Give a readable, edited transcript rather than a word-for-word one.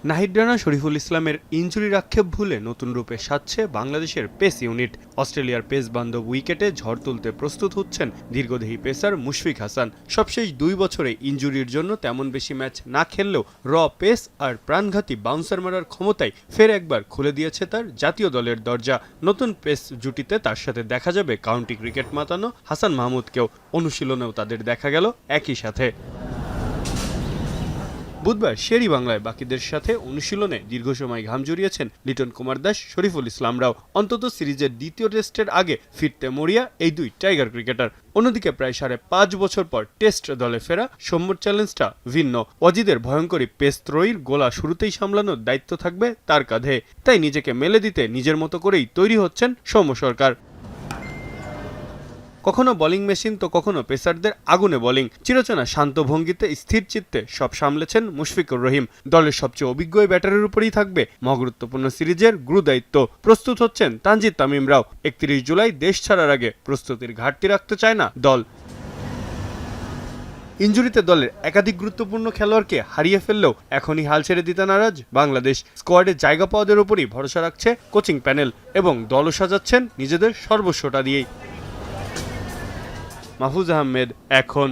নাহিদ রানা শরীফুল ইসলামের ইনজুরির আক্ষেপ ভুলে নতুন রূপে সাজছে বাংলাদেশের পেস ইউনিট। অস্ট্রেলিয়ার পেস বান্ধব উইকেটে ঝড় তুলতে প্রস্তুত হচ্ছেন দীর্ঘদেহী পেসার মুশফিক হাসান। সবশেষ 2 বছরে ইনজুরির জন্য তেমন বেশি ম্যাচ না খেললেও পেস আর প্রাণঘাতী বাউন্সার মারার ক্ষমতায় ফের একবার খুলে দিয়েছে তার জাতীয় দলের দরজা। নতুন পেস জুটিতে তার সাথে দেখা যাবে কাউন্টি ক্রিকেট মাতানো হাসান মাহমুদকেও। অনুশীলনেও তাদের দেখা গেল একই সাথে। বুধবার শেরি বাংলায় বাকিদের সাথে অনুশীলনে দীর্ঘ সময় ঘাম জড়িয়েছেন লিটন কুমার দাস, শরীফুল ইসলামরাও। অন্তত সিরিজের দ্বিতীয় টেস্টের আগে ফিরতে মরিয়া এই দুই টাইগার ক্রিকেটার। অন্যদিকে প্রায় 5.5 বছর পর টেস্ট দলে ফেরা সৌম্যর চ্যালেঞ্জটা ভিন্ন। অজিদের ভয়ঙ্করী পেস ত্রয়ীর গোলা শুরুতেই সামলানোর দায়িত্ব থাকবে তার কাঁধে। তাই নিজেকে মেলে দিতে নিজের মতো করেই তৈরি হচ্ছেন সৌম্য সরকার। কখনো বোলিং মেশিন তো কখনো পেসারদের আগুনে বোলিং। চিরচেনা শান্ত ভঙ্গিতে স্থির চিত্তে সব সামলেছেন মুশফিকুর রহিম। দলের সবচেয়ে অভিজ্ঞ ব্যাটারের উপরেই থাকবে মহাগুরুত্বপূর্ণ সিরিজের গুরু দায়িত্ব। প্রস্তুত হচ্ছেন তানজিদ তামিমরাও। 31 জুলাই দেশ ছাড়ার আগে প্রস্তুতির ঘাটতি রাখতে চায় না দল। ইনজুরিতে দলের একাধিক গুরুত্বপূর্ণ খেলোয়াড়কে হারিয়ে ফেললেও এখনই হাল ছেড়ে দিতে নারাজ বাংলাদেশ। স্কোয়াডে জায়গা পাওয়াদের উপরই ভরসা রাখছে কোচিং প্যানেল এবং দলও সাজাচ্ছেন নিজেদের সর্বস্বটা দিয়েই। মাহফুজ আহমেদ, এখন।